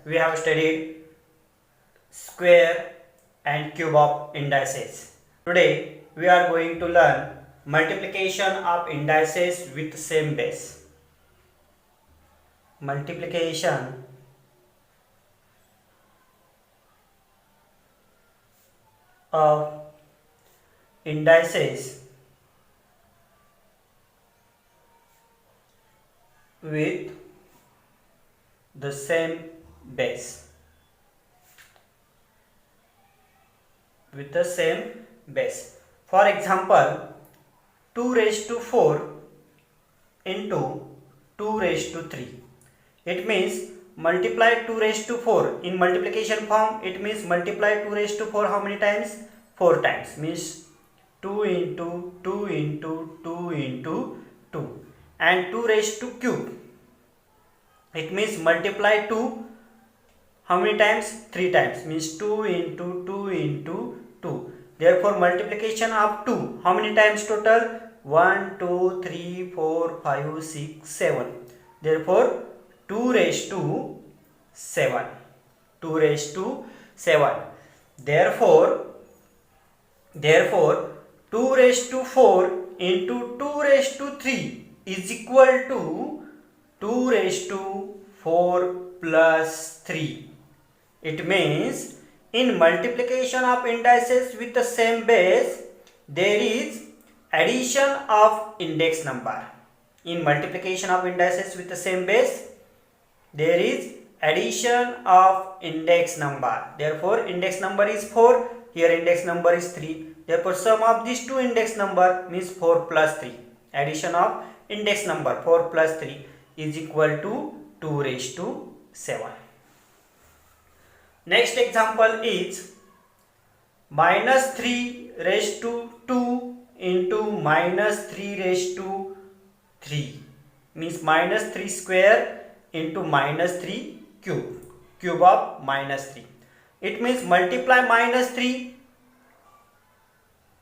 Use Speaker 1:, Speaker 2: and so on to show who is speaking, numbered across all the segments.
Speaker 1: we have studied square and cube of indices. Today we are going to learn multiplication of indices with same base. Multiplication of indices with the same base. With the same base. For example, 2 raised to 4 into 2 raised to 3. It means multiply 2 raised to 4. In multiplication form, it means multiply 2 raised to 4 how many times? 4 times. Means 2 into 2 into 2 into 2. And 2 raised to cube. It means multiply 2 how many times? 3 times. Means 2 into 2 into 2. Therefore, multiplication of 2 how many times total? 1, 2, 3, 4, 5, 6, 7. Therefore, 2 raised to 7. 2 raised to 7. Therefore, 2 raised to 4 into 2 raised to 3 is equal to 2 raised to 4 plus 3. It means in multiplication of indices with the same base, there is addition of index number. In multiplication of indices with the same base, there is addition of index number. Therefore, index number is 4. Here index number is 3. Therefore, sum of these two index number means 4 plus 3. Addition of index number 4 plus 3 is equal to 2 raised to 7. Next example is minus 3 raised to 2 into minus 3 raised to 3. Means minus 3 square into minus 3 cube. Cube of minus 3. It means multiply minus 3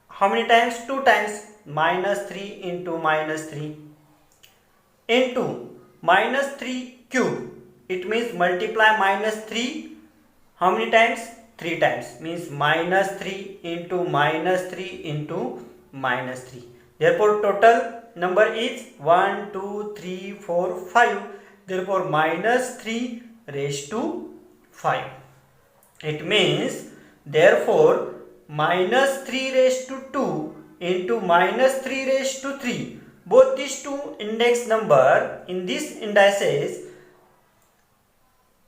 Speaker 1: how many times? 2 times. Minus 3 into minus 3 into minus 3 cube. It means multiply minus 3 how many times? 3 times. Means minus 3 into minus 3 into minus 3. Therefore, total number is 1, 2, 3, 4, 5. Therefore, minus 3 raised to 5. It means, therefore, minus 3 raised to 2 into minus 3 raised to 3. Both these two index number in these indices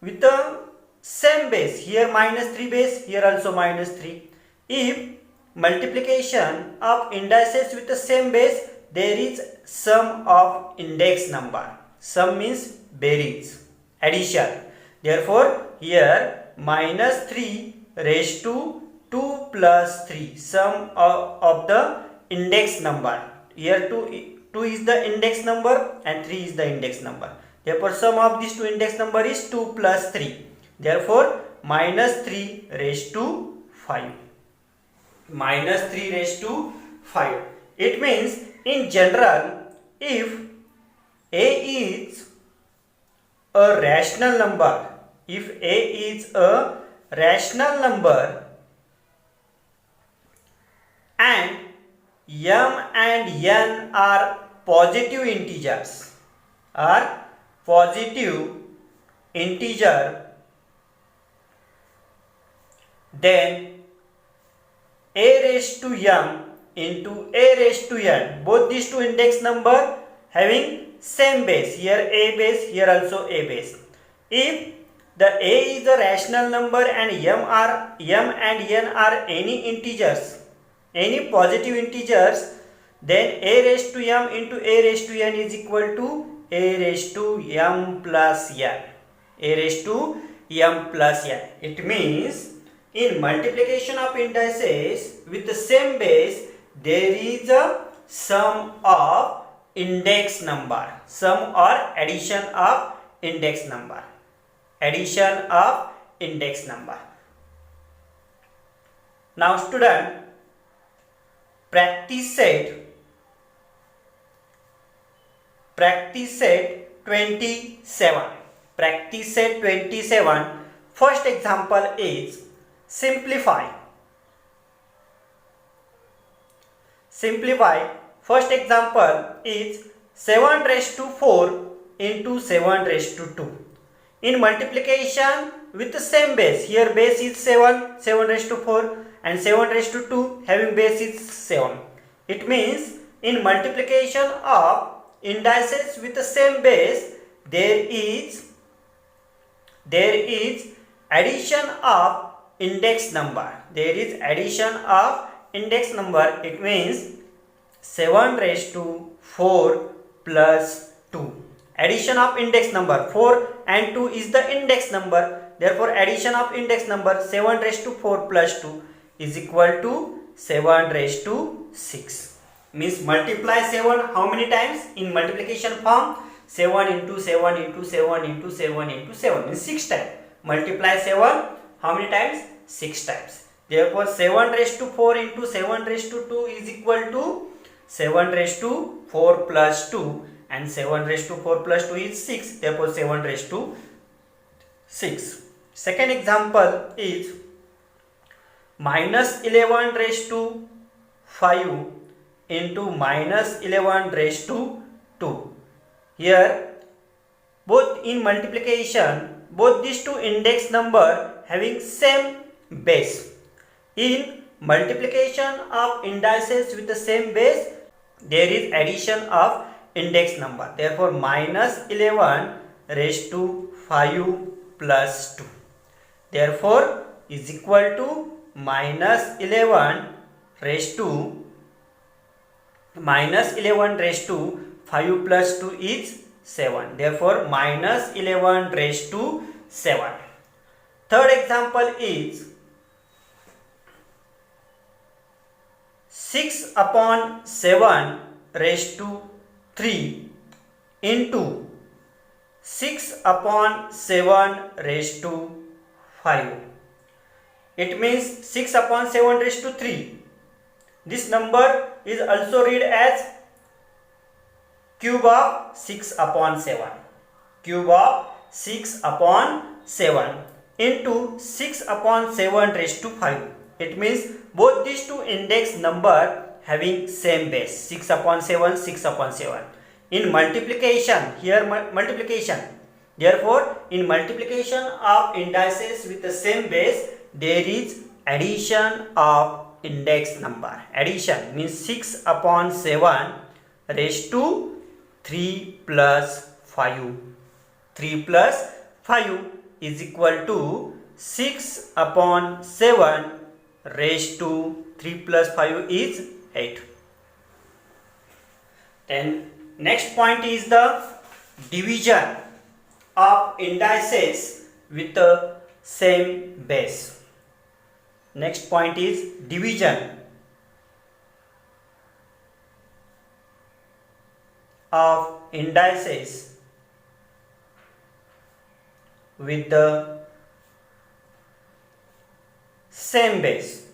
Speaker 1: with the same base. Here minus 3 base, here also minus 3. If multiplication of indices with the same base, there is sum of index number. Sum means berries, addition. Therefore, here minus 3 raised to 2 plus 3, sum of the index number. Here 2 is the index number and 3 is the index number. Therefore, sum of these two index number is 2 plus 3. Therefore, minus 3 raised to 5. Minus 3 raised to 5. It means in general, if A is a rational number, if A is a rational number and m and n are positive integers, then a raised to m into a raised to n, both these two index number having same base. Here a base, here also a base. If the a is a rational number and m and n are any integers, any positive integers, then a raised to m into a raised to n is equal to a raised to m plus n. A raised to m plus n. It means in multiplication of indices with the same base, there is a sum of index number. Sum or addition of index number. Addition of index number. Now student, practice set 27. Practice set 27. first example is simplify. First example is 7 raised to 4 into 7 raised to 2. In multiplication with the same base, here base is 7, 7 raised to 4, and 7 raised to 2 having base is 7. It means in multiplication of indices with the same base, there is addition of index number. There is addition of index number. It means 7 raised to 4 plus 2. Addition of index number, 4 and 2 is the index number. Therefore, addition of index number 7 raised to 4 plus 2 is equal to 7 raised to 6. Means multiply 7 how many times? In multiplication form, 7 into 7 into 7 into 7 into 7 means 6 times. Multiply 7 how many times? 6 times. Therefore, 7 raised to 4 into 7 raised to 2 is equal to 7 raised to 4 plus 2, and 7 raised to 4 plus 2 is 6. Therefore, 7 raised to 6. Second example is minus 11 raised to 5 into minus 11 raised to 2. Here, both in multiplication, both these two index number having same base. In multiplication of indices with the same base, there is addition of index number. Therefore, minus 11 raised to 5 plus 2. Therefore, is equal to minus 11 raised to 5 plus 2 is 7. Therefore, minus 11 raised to 7. Third example is 6 upon 7 raised to 3 into 6 upon 7 raised to 5. It means 6 upon 7 raised to 3. This number is also read as cube of 6 upon 7. Cube of 6 upon 7 into 6 upon 7 raised to 5. It means both these two index number having same base, 6 upon 7, 6 upon 7. In multiplication, here multiplication. Therefore, in multiplication of indices with the same base, there is addition of index number. Addition means 6 upon 7 raised to 3 plus 5. 3 plus 5 is equal to 6 upon 7 raised to 3 plus 5 is 8. Then next point is the division of indices with the same base. Next point is division of indices with the same base.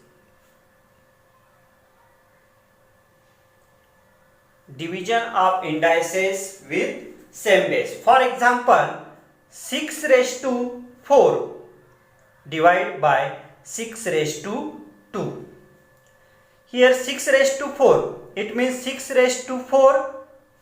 Speaker 1: Division of indices with same base. For example, 6 raised to 4 divided by 6 raised to 2. Here 6 raised to 4, it means 6 raised to 4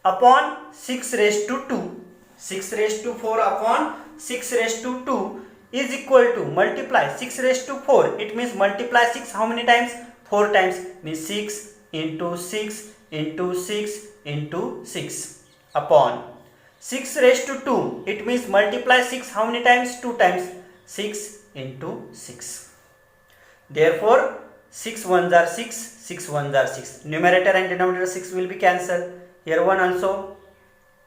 Speaker 1: upon 6 raised to 2. 6 raised to 4 upon 6 raised to 2 is equal to multiply 6 raised to 4. It means multiply 6 how many times? 4 times, means 6 into 6 into 6 into 6 upon 6 raised to 2. It means multiply 6 how many times? 2 times, 6 into 6. Therefore, 6 ones are 6, 6 ones are 6. Numerator and denominator 6 will be cancelled. Here 1 also,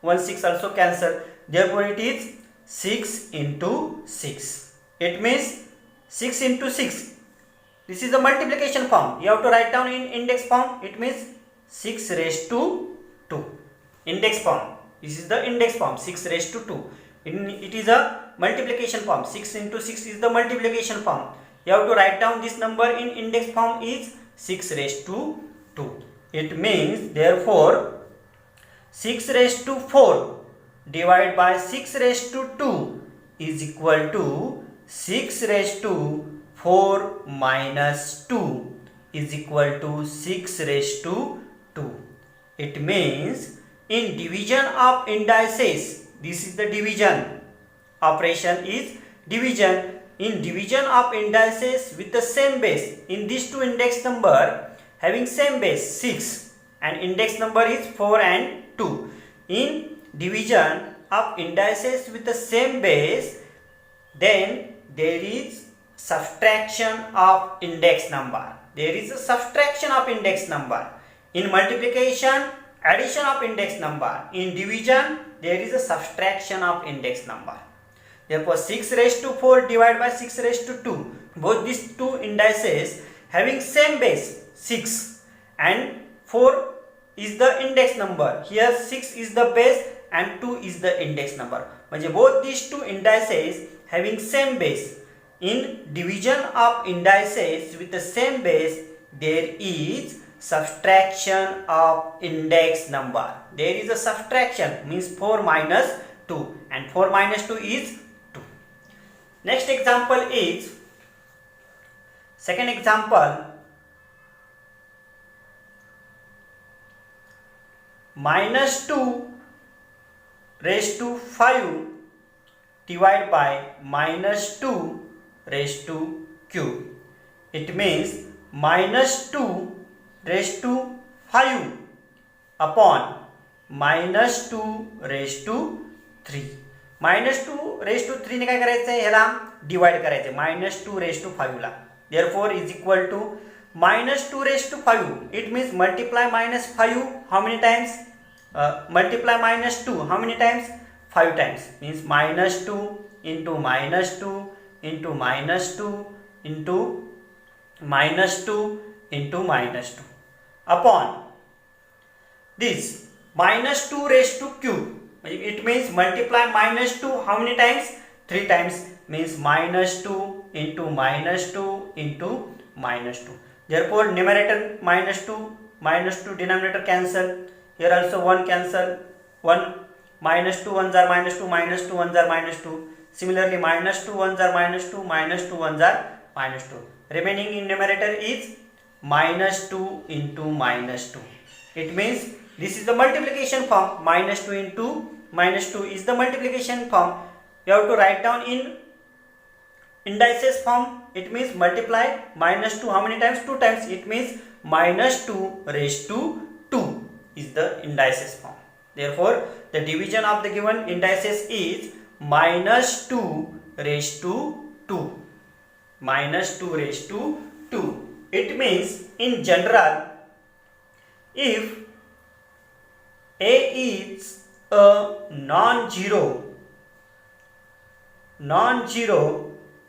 Speaker 1: 1 6 also cancelled. Therefore, it is 6 into 6. It means 6 into 6. This is the multiplication form. You have to write down in index form. It means 6 raised to 2. Index form. This is the index form, 6 raised to 2. It is a multiplication form. 6 into 6 is the multiplication form. You have to write down this number in index form is 6 raised to 2. It means therefore 6 raised to 4 divided by 6 raised to 2 is equal to 6 raised to 4 minus 2 is equal to 6 raised to 2. It means in division of indices, this is the division operation is division. In division of indices with the same base, in these two index number having same base 6 and index number is 4 and 2. In division of indices with the same base, then there is subtraction of index number. There is a subtraction of index number. In multiplication, addition of index number. In division, there is a subtraction of index number. Therefore, 6 raised to 4 divided by 6 raised to 2. Both these two indices having same base 6 and 4 is the index number. Here 6 is the base and 2 is the index number. Both these two indices having same base. In division of indices with the same base, there is subtraction of index number. There is a subtraction, means 4 minus 2, and 4 minus 2 is 2. Next example is, second example, minus 2 raised to 5 divided by minus 2 raised to cube. It means minus 2 raised to 5 upon minus 2 raised to 3. minus 2 raised to 3 ने काय करायचं आहे, ह्याला divide करायचं आहे minus 2 raised to 5 La. Therefore is equal to minus 2 raised to 5. It means multiply minus 5 how many times? Multiply minus 2 how many times? 5 times. Means minus 2 into minus 2 into minus 2 into minus 2 into minus 2 upon this minus 2 raised to cube. It means multiply minus 2 how many times? 3 times. Means minus 2 into minus 2 into minus 2. Therefore numerator minus 2 denominator cancel. Here also 1 cancel, 1 minus 2 ones are minus 2, minus 2 ones are minus 2. Similarly minus 2 ones are minus 2, minus 2 ones are minus 2. Remaining in numerator is minus 2 into minus 2. It means this is the multiplication form. Minus 2 into minus 2 is the multiplication form. You have to write down in indices form. It means multiply minus 2 how many times? 2 times. It means minus 2 raised to 2 is the indices form. Therefore, the division of the given indices is minus 2 raised to 2. Minus 2 raised to 2. It means in general, if A is a non-zero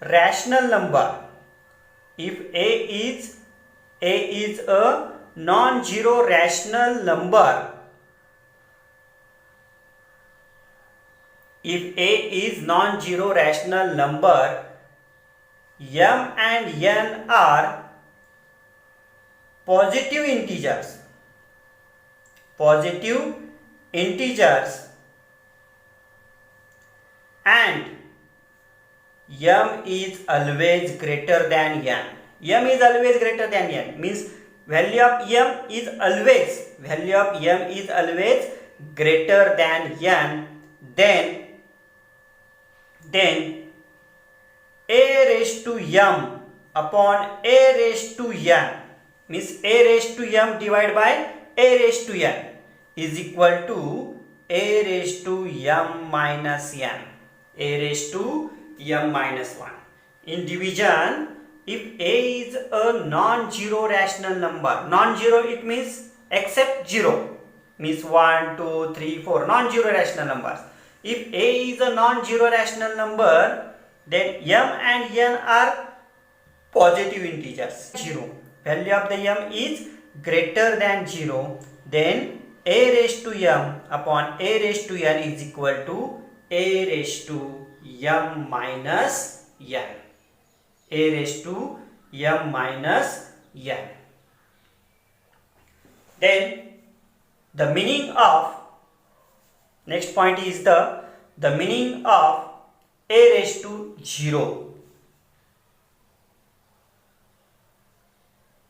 Speaker 1: rational number, if A is a non-zero rational number, if A is non-zero rational number, m and n are positive integers, and m is always greater than n. M is always greater than n means value of m is always greater than n. Then a raised to m upon a raised to n means a raised to m divided by a raised to n is equal to a raised to m minus n. A raised to m minus 1. In division, if a is a non-zero rational number, non-zero it means except 0, means 1, 2, 3, 4, non-zero rational numbers. If a is a non-zero rational number, then m and n are positive integers. 0. Value of the m is greater than 0. Then a raised to m upon a raised to n is equal to a raised to m minus n. A raised to m minus n. Then the meaning of, next point is the meaning of a raised to 0.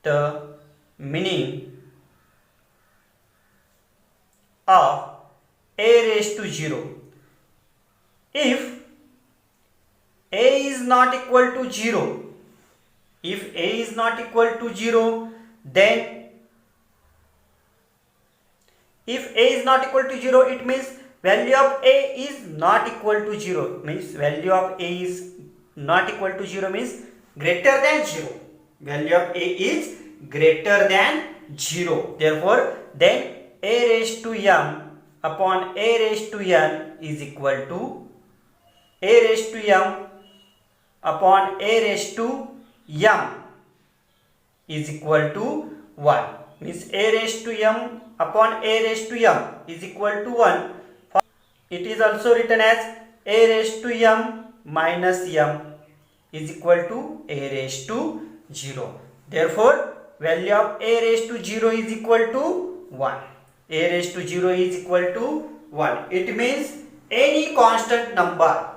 Speaker 1: the meaning of a raised to 0. If a is not equal to 0, if a is not equal to 0, then if a is not equal to 0, it means value of a is not equal to 0, means value of a is not equal to 0 means greater than 0. Value of a is greater than 0. Therefore, then a raised to m upon a raised to n is equal to a raised to m upon a raised to m is equal to 1. Means a raised to m upon a raised to m is equal to 1. It is also written as a raised to m minus m is equal to a raised to 0. Therefore, value of a raised to 0 is equal to 1. A raised to 0 is equal to 1. It means any constant number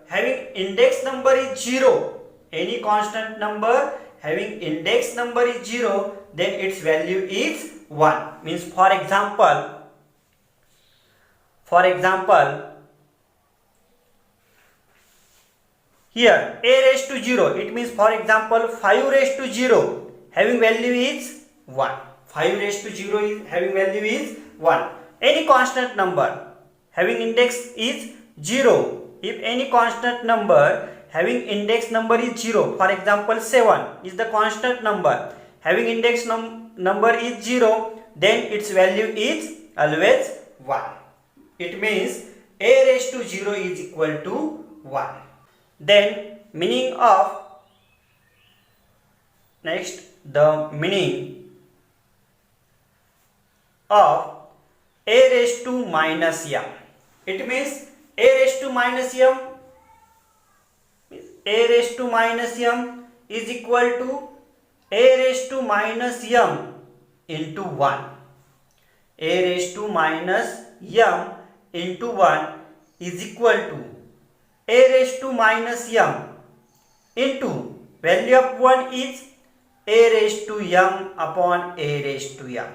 Speaker 1: having index number is 0, any constant number having index number is 0, then its value is 1. Means for example, here a raised to 0, it means for example 5 raised to 0 having value is 1. 5 raised to 0 is having value is 1. Any constant number having index is 0. If any constant number having index number is 0, for example 7 is the constant number having index number is 0, then its value is always 1. It means a raised to 0 is equal to 1. Then meaning of next, the meaning of a raised to minus m. It means a raised to minus m is equal to a raised to minus m into 1. A raised to minus m into 1 is equal to a raised to minus m into value of 1 is a raised to m upon a raised to m.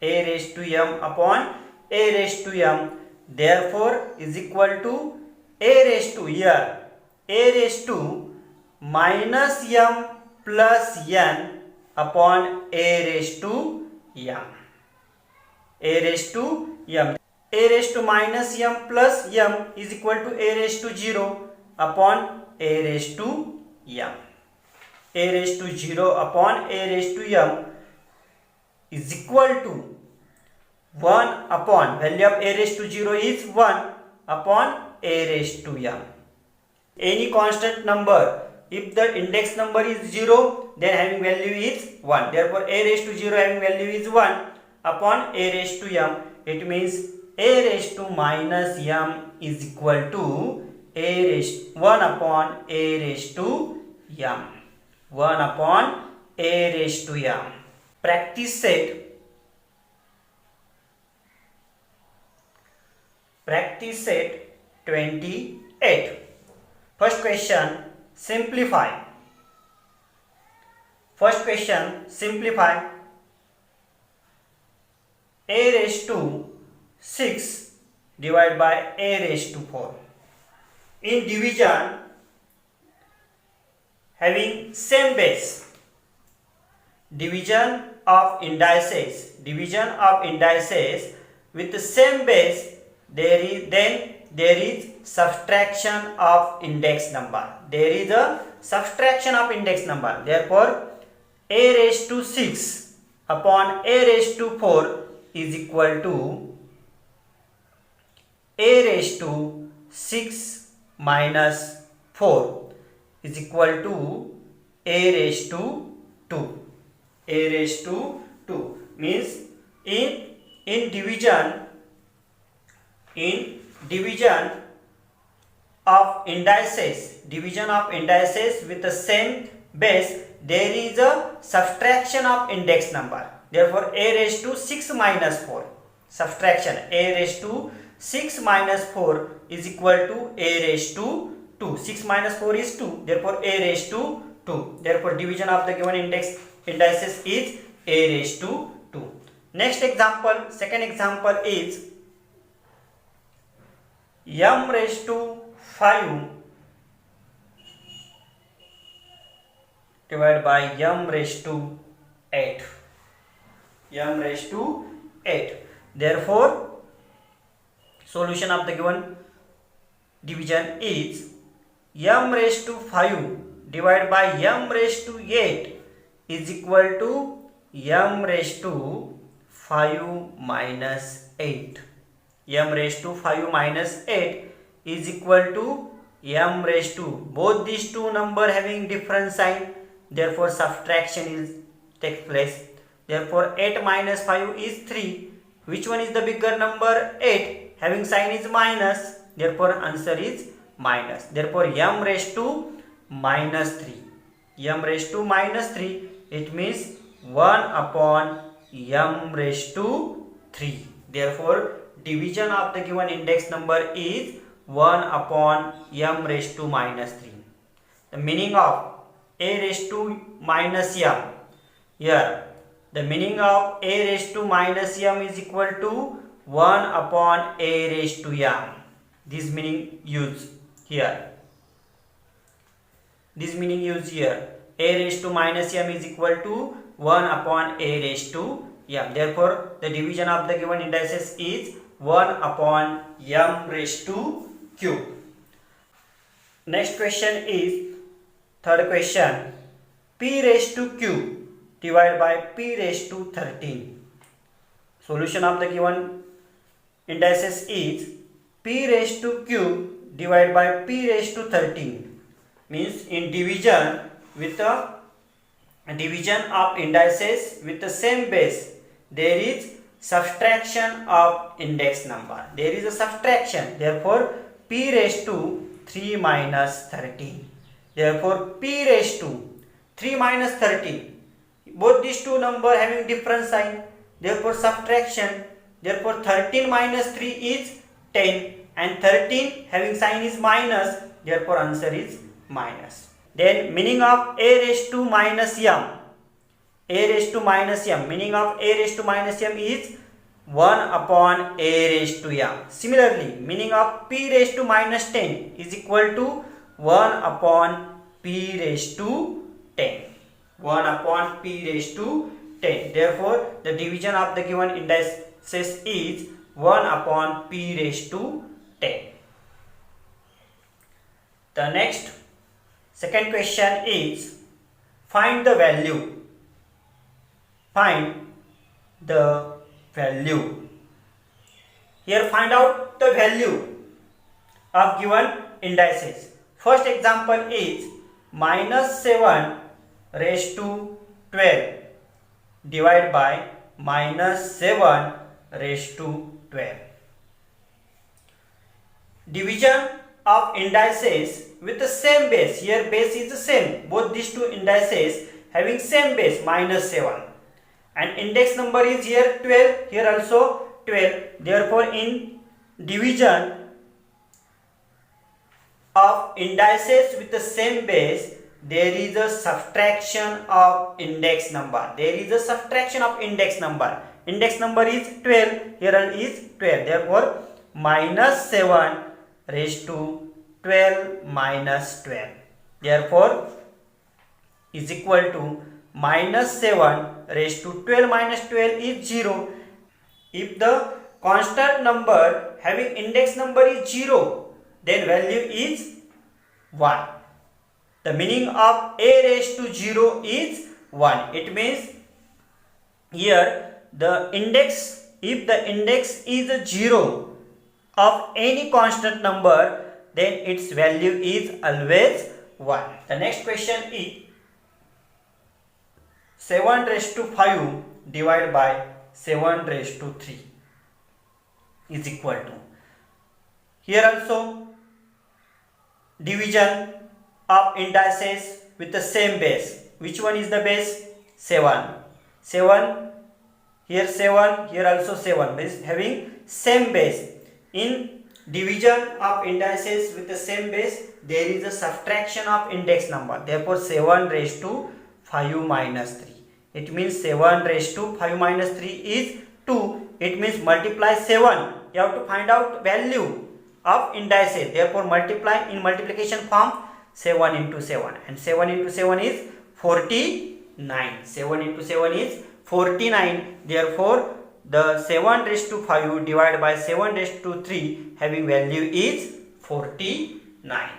Speaker 1: A raised to m upon a raised to m, therefore is equal to a raised to here a raised to minus m plus n upon a raised to m. A raised to m. A raised to minus m plus m is equal to a raised to 0 upon a raised to m. A raised to 0 upon a raised to m is equal to 1 upon value of a raised to 0 is 1 upon a raised to m. Any constant number, if the index number is 0, then having value is 1. Therefore, a raised to 0 having value is 1 upon a raised to m. It means a raised to minus m is equal to a raised 1 upon a raised to m. 1 upon a raised to m. Practice set. Practice set 28. First question, simplify. First question, simplify. A raised to 6 divided by a raised to 4. In division, having same base. Division of indices with the same base, there is subtraction of index number. There is a subtraction of index number. Therefore, a raised to 6 upon a raised to 4 is equal to a raised to 6 minus 4 is equal to a raised to 2. A raised to 2 means in division of indices with the same base, there is a subtraction of index number. Therefore, a raised to 6 minus 4, subtraction a raised to 6 minus 4 is equal to a raised to 2. 6 minus 4 is 2. Therefore, a raised to 2. Therefore, division of the given indices is a raised to 2. Next example, second example is m raised to 5 divided by m raised to 8. M raised to 8. Therefore, solution of the given division is m raised to 5 divided by m raised to 8 is equal to m raised to 5 minus 8. M raised to 5 minus 8 is equal to m raised to, both these two number having different sign, therefore subtraction takes place. Therefore 8 minus 5 is 3. Which one is the bigger number? 8 having sign is minus, therefore answer is minus. Therefore m raised to minus 3. M raised to minus 3, it means 1 upon m raised to 3. Therefore division of the given index number is 1 upon m raised to minus 3. The meaning of a raised to minus m, here the meaning of a raised to minus m is equal to 1 upon a raised to m. This meaning used here. This meaning used here. A raised to minus m is equal to 1 upon a raised to m. Therefore, the division of the given indices is 1 upon m raised to cube. Next question is third question. P raised to cube divided by p raised to 13. Solution of the given indices is p raised to cube divided by p raised to 13. Means in division with the division of indices with the same base, there is subtraction of index number. There is a subtraction. Therefore, p raised to 3 minus 13. Therefore, p raised to 3 minus 13. Both these two number having different sign. Therefore, subtraction. Therefore, 13 minus 3 is 10. And 13 having sign is minus. Therefore, answer is minus. Then meaning of a raised to minus m. A raised to minus m. Meaning of a raised to minus m is 1 upon a raised to m. Similarly, meaning of p raised to minus 10 is equal to 1 upon p raised to 10. 1 upon p raised to 10. Therefore, the division of the given indices is 1 upon p raised to 10. The next second question is find the value. Find the value. Here find out the value of given indices. First example is minus 7 raised to 12 divided by minus 7 raised to 12. Division of indices with the same base. Here base is the same. Both these two indices having same base, minus 7. And index number is here 12. Here also 12. Therefore, in division of indices with the same base, there is a subtraction of index number. There is a subtraction of index number. Index number is 12. Here is 12. Therefore, minus 7 raised to 12 minus 12. Therefore, is equal to minus 7 raised to 12 minus 12 is 0. If the constant number having index number is 0, then value is 1. The meaning of a raised to 0 is 1. It means here the index, if the index is 0 of any constant number, then its value is always 1. The next question is 7 raised to 5 divided by 7 raised to 3 is equal to. Here also division of indices with the same base. Which one is the base? 7. 7, here 7, here also 7, means having same base. In division of indices with the same base, there is a subtraction of index number. Therefore 7 raised to 5 minus 3. It means 7 raised to 5 minus 3 is 2. It means multiply 7. You have to find out value of indices. Therefore multiply in multiplication form 7 into 7. And 7 into 7 is 49. 7 into 7 is 49. Therefore the 7 raised to 5 divided by 7 raised to 3 having value is 49.